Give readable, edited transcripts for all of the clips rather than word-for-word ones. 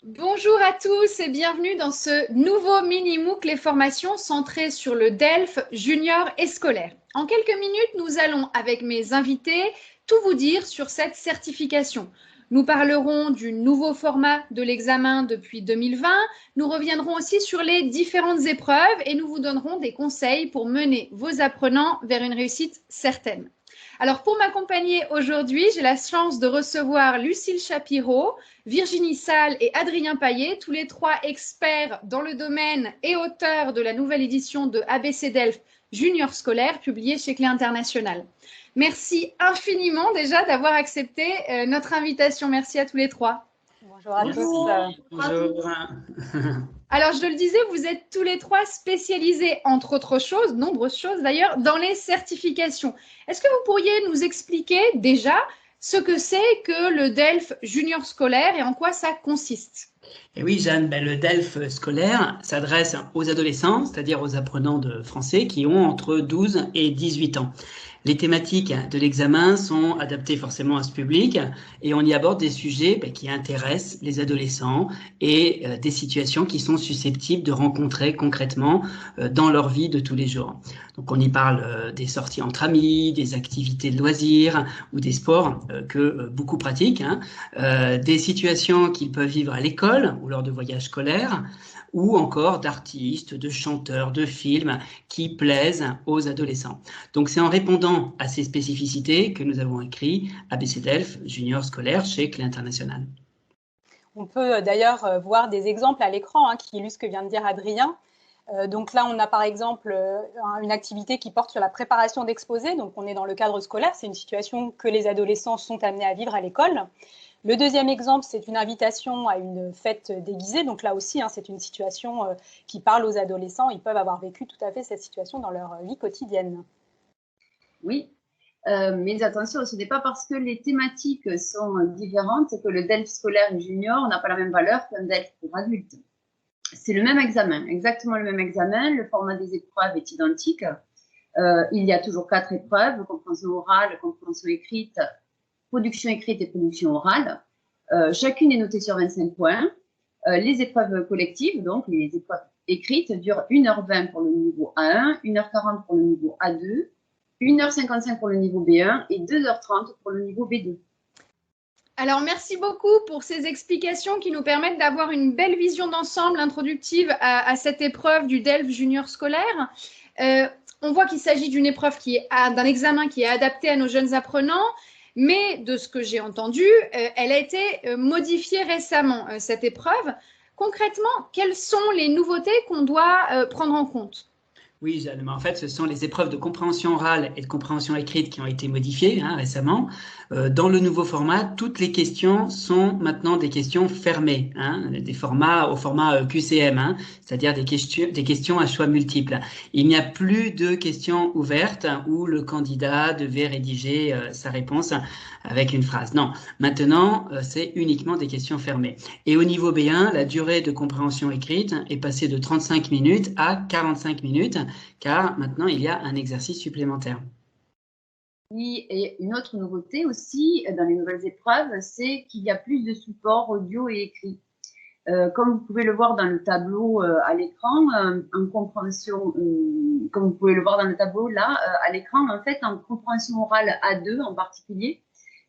Bonjour à tous et bienvenue dans ce nouveau mini-MOOC Les formations centrées sur le DELF junior et scolaire. En quelques minutes, nous allons, avec mes invités, tout vous dire sur cette certification. Nous parlerons du nouveau format de l'examen depuis 2020. Nous reviendrons aussi sur les différentes épreuves et nous vous donnerons des conseils pour mener vos apprenants vers une réussite certaine. Alors, pour m'accompagner aujourd'hui, j'ai la chance de recevoir Lucille Chapiro, Virginie Salle et Adrien Paillet, tous les trois experts dans le domaine et auteurs de la nouvelle édition de ABC DELF Junior Scolaire, publiée chez Clé International. Merci infiniment déjà d'avoir accepté notre invitation. Merci à tous les trois. Bonjour à tous. Bonjour. Alors, je le disais, vous êtes tous les trois spécialisés, entre autres choses, nombreuses choses d'ailleurs, dans les certifications. Est-ce que vous pourriez nous expliquer déjà ce que c'est que le DELF junior scolaire et en quoi ça consiste? Et oui, Jeanne, le DELF scolaire s'adresse aux adolescents, c'est-à-dire aux apprenants de français qui ont entre 12 et 18 ans. Les thématiques de l'examen sont adaptées forcément à ce public et on y aborde des sujets qui intéressent les adolescents et des situations qui sont susceptibles de rencontrer concrètement dans leur vie de tous les jours. Donc on y parle des sorties entre amis, des activités de loisirs ou des sports que beaucoup pratiquent, des situations qu'ils peuvent vivre à l'école ou lors de voyages scolaires, ou encore d'artistes, de chanteurs, de films qui plaisent aux adolescents. Donc c'est en répondant à ces spécificités que nous avons écrit ABC DELF Junior Scolaire chez Clé International. On peut d'ailleurs voir des exemples à l'écran qui illustrent ce que vient de dire Adrien. Donc là, on a par exemple une activité qui porte sur la préparation d'exposés. Donc on est dans le cadre scolaire, c'est une situation que les adolescents sont amenés à vivre à l'école. Le deuxième exemple, c'est une invitation à une fête déguisée. Donc là aussi, c'est une situation qui parle aux adolescents. Ils peuvent avoir vécu tout à fait cette situation dans leur vie quotidienne. Oui, mais attention, ce n'est pas parce que les thématiques sont différentes que le DELF scolaire junior n'a pas la même valeur qu'un DELF pour adultes. C'est le même examen, exactement le même examen. Le format des épreuves est identique. Il y a toujours 4 épreuves, compréhension orale, compréhension écrite, production écrite et production orale. Chacune est notée sur 25 points. Les épreuves collectives, donc les épreuves écrites, durent 1h20 pour le niveau A1, 1h40 pour le niveau A2, 1h55 pour le niveau B1 et 2h30 pour le niveau B2. Alors, merci beaucoup pour ces explications qui nous permettent d'avoir une belle vision d'ensemble introductive à cette épreuve du DELF junior scolaire. On voit qu'il s'agit d'une épreuve d'un examen qui est adapté à nos jeunes apprenants, mais de ce que j'ai entendu, elle a été modifiée récemment, cette épreuve. Concrètement, quelles sont les nouveautés qu'on doit prendre en compte ? Oui, Jeanne, mais en fait, ce sont les épreuves de compréhension orale et de compréhension écrite qui ont été modifiées récemment. Dans le nouveau format, toutes les questions sont maintenant des questions fermées, des formats au format QCM, c'est-à-dire des questions à choix multiples. Il n'y a plus de questions ouvertes où le candidat devait rédiger sa réponse avec une phrase. Non, maintenant, c'est uniquement des questions fermées. Et au niveau B1, la durée de compréhension écrite est passée de 35 minutes à 45 minutes, car maintenant, il y a un exercice supplémentaire. Oui, et une autre nouveauté aussi dans les nouvelles épreuves, c'est qu'il y a plus de supports audio et écrit. Comme vous pouvez le voir dans le tableau à l'écran, en compréhension, comme vous pouvez le voir dans le tableau là, à l'écran, en fait, en compréhension orale A2 en particulier,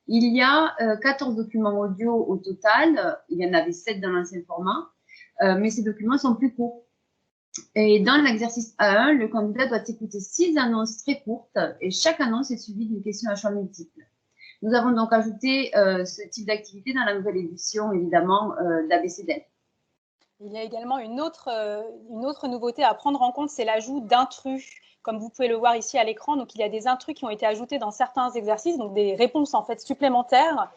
il y a 14 documents audio au total. Il y en avait 7 dans l'ancien format, mais ces documents sont plus courts. Et dans l'exercice A1, le candidat doit écouter 6 annonces très courtes et chaque annonce est suivie d'une question à choix multiple. Nous avons donc ajouté ce type d'activité dans la nouvelle édition, évidemment, d'ABC DELF. Il y a également une autre nouveauté à prendre en compte, c'est l'ajout d'intrus. Comme vous pouvez le voir ici à l'écran, donc il y a des intrus qui ont été ajoutés dans certains exercices, donc des réponses en fait supplémentaires.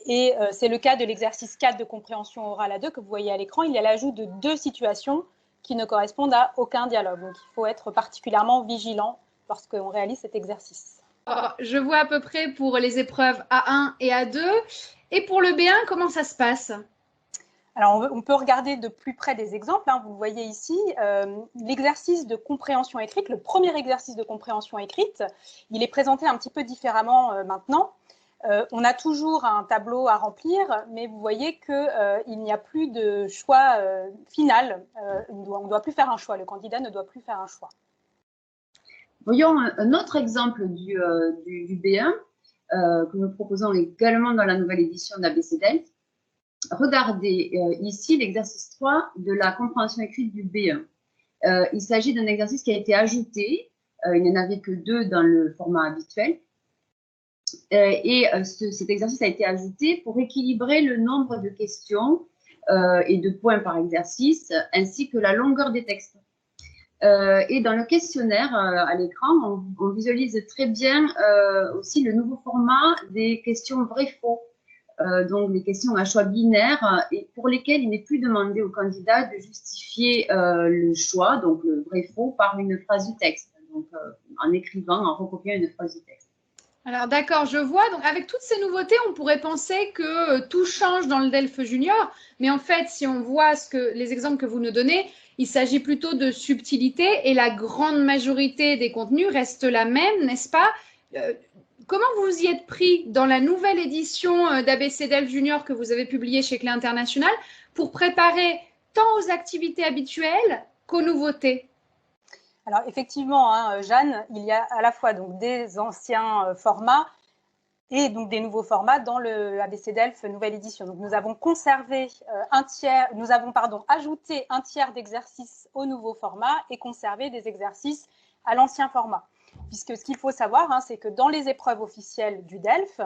Et c'est le cas de l'exercice 4 de compréhension orale A2 que vous voyez à l'écran. Il y a l'ajout de 2 situations qui ne correspondent à aucun dialogue. Donc il faut être particulièrement vigilant lorsqu'on réalise cet exercice. Je vois à peu près pour les épreuves A1 et A2. Et pour le B1, comment ça se passe ? Alors, on peut regarder de plus près des exemples. Vous le voyez ici, l'exercice de compréhension écrite, le premier exercice de compréhension écrite, il est présenté un petit peu différemment maintenant. On a toujours un tableau à remplir, mais vous voyez qu'il n'y a plus de choix final. On ne doit plus faire un choix. Le candidat ne doit plus faire un choix. Voyons un autre exemple du B1 que nous proposons également dans la nouvelle édition d'ABC DELF. Regardez ici l'exercice 3 de la compréhension écrite du B1. Il s'agit d'un exercice qui a été ajouté. Il n'y en avait que 2 dans le format habituel. Cet exercice a été ajouté pour équilibrer le nombre de questions et de points par exercice, ainsi que la longueur des textes. Et dans le questionnaire à l'écran, on visualise très bien aussi le nouveau format des questions vrai-faux, donc des questions à choix binaire, et pour lesquelles il n'est plus demandé au candidat de justifier le choix, donc le vrai-faux, par une phrase du texte, donc en écrivant, en recopiant une phrase du texte. Alors d'accord, je vois. Donc avec toutes ces nouveautés, on pourrait penser que tout change dans le DELF Junior, mais en fait, si on voit les exemples que vous nous donnez, il s'agit plutôt de subtilité et la grande majorité des contenus reste la même, n'est-ce pas? Comment vous y êtes pris dans la nouvelle édition d'ABC DELF Junior que vous avez publiée chez Clé International pour préparer tant aux activités habituelles qu'aux nouveautés? Alors effectivement, hein, Jeanne, il y a à la fois donc, des anciens formats et donc des nouveaux formats dans le ABC DELF nouvelle édition. Donc nous avons conservé ajouté un tiers d'exercices au nouveau format et conservé des exercices à l'ancien format. Puisque ce qu'il faut savoir, hein, c'est que dans les épreuves officielles du DELF,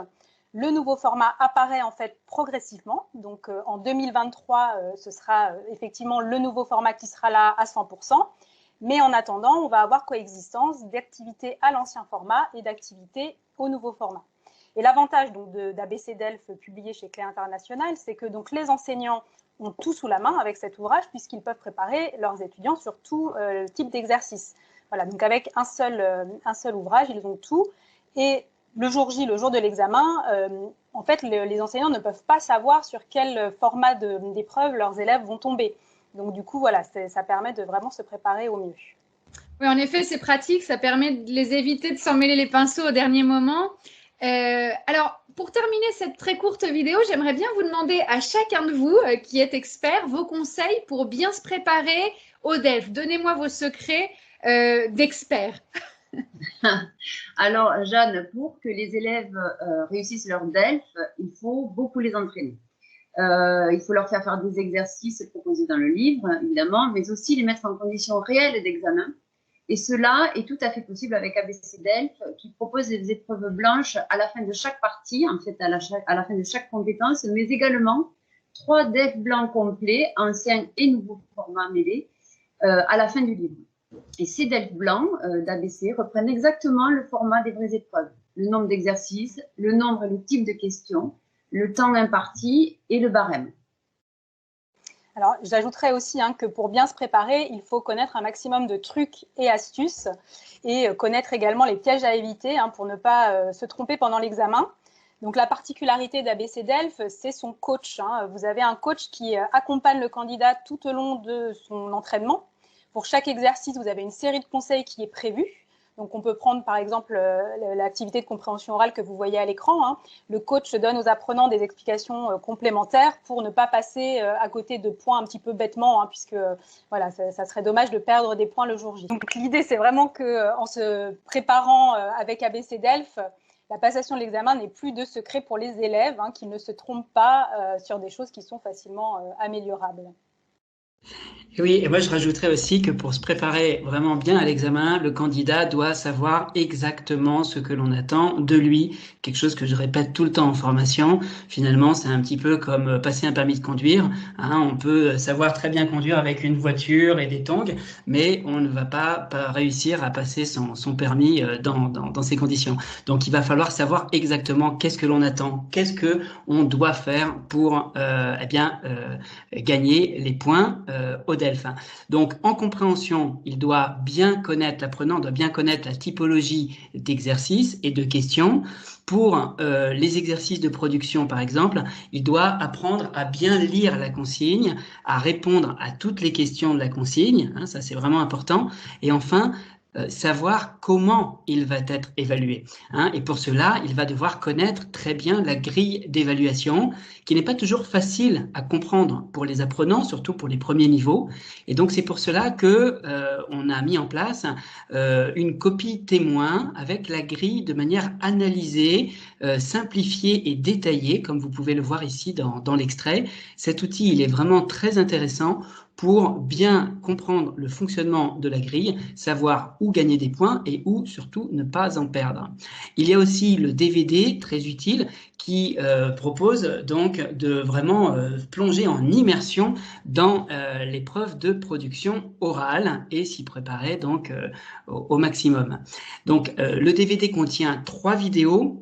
le nouveau format apparaît en fait progressivement. Donc en 2023, ce sera effectivement le nouveau format qui sera là à 100%. Mais en attendant, on va avoir coexistence d'activités à l'ancien format et d'activités au nouveau format. Et l'avantage d'ABC DELF publié chez Clé International, c'est que donc, les enseignants ont tout sous la main avec cet ouvrage puisqu'ils peuvent préparer leurs étudiants sur tout type d'exercice. Voilà, donc avec un seul ouvrage, ils ont tout. Et le jour J, le jour de l'examen, en fait, les enseignants ne peuvent pas savoir sur quel format d'épreuve leurs élèves vont tomber. Donc, du coup, voilà, ça permet de vraiment se préparer au mieux. Oui, en effet, c'est pratique. Ça permet de les éviter de s'en mêler les pinceaux au dernier moment. Alors, pour terminer cette très courte vidéo, j'aimerais bien vous demander à chacun de vous qui est expert vos conseils pour bien se préparer au DELF. Donnez-moi vos secrets d'expert. Alors, Jeanne, pour que les élèves réussissent leur DELF, il faut beaucoup les entraîner. Il faut leur faire des exercices proposés dans le livre, évidemment, mais aussi les mettre en conditions réelles d'examen. Et cela est tout à fait possible avec ABC DELF, qui propose des épreuves blanches à la fin de chaque partie, en fait à la fin de chaque compétence, mais également 3 DELF blancs complets, anciens et nouveaux formats mêlés, à la fin du livre. Et ces DELF blancs d'ABC reprennent exactement le format des vraies épreuves, le nombre d'exercices, le nombre et le type de questions, le temps imparti et le barème. Alors, j'ajouterais aussi que pour bien se préparer, il faut connaître un maximum de trucs et astuces et connaître également les pièges à éviter pour ne pas se tromper pendant l'examen. Donc, la particularité d'ABC DELF, c'est son coach. Vous avez un coach qui accompagne le candidat tout au long de son entraînement. Pour chaque exercice, vous avez une série de conseils qui est prévue. Donc, on peut prendre par exemple l'activité de compréhension orale que vous voyez à l'écran. Le coach donne aux apprenants des explications complémentaires pour ne pas passer à côté de points un petit peu bêtement, puisque voilà, ça serait dommage de perdre des points le jour J. Donc, l'idée, c'est vraiment qu'en se préparant avec ABC DELF, la passation de l'examen n'est plus de secret pour les élèves, qu'ils ne se trompent pas sur des choses qui sont facilement améliorables. Oui, et moi je rajouterais aussi que pour se préparer vraiment bien à l'examen, le candidat doit savoir exactement ce que l'on attend de lui, quelque chose que je répète tout le temps en formation. Finalement, c'est un petit peu comme passer un permis de conduire. On peut savoir très bien conduire avec une voiture et des tongs, mais on ne va pas réussir à passer son permis dans ces conditions. Donc il va falloir savoir exactement qu'est-ce que l'on attend, qu'est-ce que on doit faire pour gagner les points au DELF. Donc, en compréhension, l'apprenant doit bien connaître la typologie d'exercices et de questions. Pour les exercices de production, par exemple, il doit apprendre à bien lire la consigne, à répondre à toutes les questions de la consigne. Ça, c'est vraiment important. Et enfin, savoir comment il va être évalué. Hein, et pour cela, il va devoir connaître très bien la grille d'évaluation, qui n'est pas toujours facile à comprendre pour les apprenants, surtout pour les premiers niveaux. Et donc, c'est pour cela que on a mis en place une copie témoin avec la grille de manière analysée, simplifiée et détaillée, comme vous pouvez le voir ici dans l'extrait. Cet outil, il est vraiment très intéressant pour bien comprendre le fonctionnement de la grille, savoir où gagner des points et où surtout ne pas en perdre. Il y a aussi le DVD, très utile, qui propose donc de vraiment plonger en immersion dans l'épreuve de production orale et s'y préparer donc au maximum. Donc le DVD contient 3 vidéos.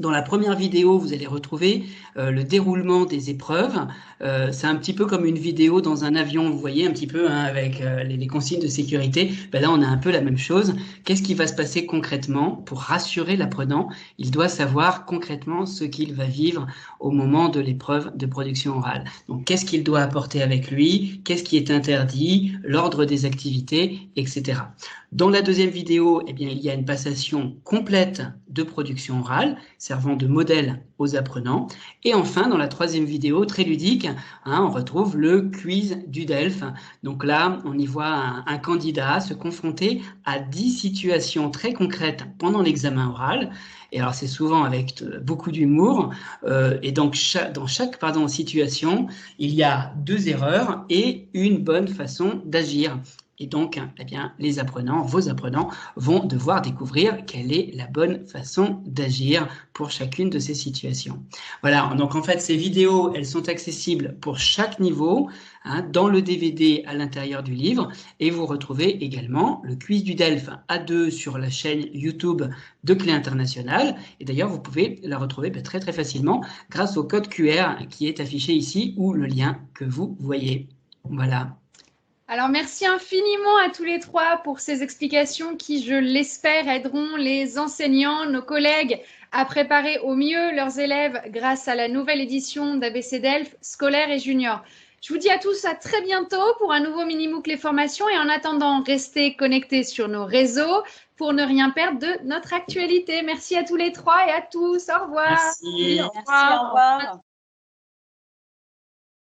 Dans la première vidéo, vous allez retrouver le déroulement des épreuves. C'est un petit peu comme une vidéo dans un avion, vous voyez un petit peu hein, avec les consignes de sécurité. Ben là, on a un peu la même chose. Qu'est-ce qui va se passer concrètement pour rassurer l'apprenant? Il doit savoir concrètement ce qu'il va vivre au moment de l'épreuve de production orale. Donc, qu'est-ce qu'il doit apporter avec lui? Qu'est-ce qui est interdit? L'ordre des activités, etc. Dans la deuxième vidéo, eh bien, il y a une passation complète de production orale, servant de modèle aux apprenants. Et enfin, dans la troisième vidéo, très ludique, hein, on retrouve le quiz du DELF. Donc là, on y voit un candidat se confronter à 10 situations très concrètes pendant l'examen oral. Et alors, c'est souvent avec beaucoup d'humour. Et donc, dans chaque situation, il y a 2 erreurs et une bonne façon d'agir. Et donc, eh bien, les apprenants, vos apprenants, vont devoir découvrir quelle est la bonne façon d'agir pour chacune de ces situations. Voilà, donc en fait, ces vidéos, elles sont accessibles pour chaque niveau, hein, dans le DVD à l'intérieur du livre. Et vous retrouvez également le quiz du DELF à 2 sur la chaîne YouTube de Clé Internationale. Et d'ailleurs, vous pouvez la retrouver très très facilement grâce au code QR qui est affiché ici ou le lien que vous voyez. Voilà. Alors, merci infiniment à tous les 3 pour ces explications qui, je l'espère, aideront les enseignants, nos collègues à préparer au mieux leurs élèves grâce à la nouvelle édition d'ABC DELF scolaire et junior. Je vous dis à tous à très bientôt pour un nouveau mini-MOOC Les Formations et en attendant, restez connectés sur nos réseaux pour ne rien perdre de notre actualité. Merci à tous les 3 et à tous. Au revoir. Merci. Merci, au revoir.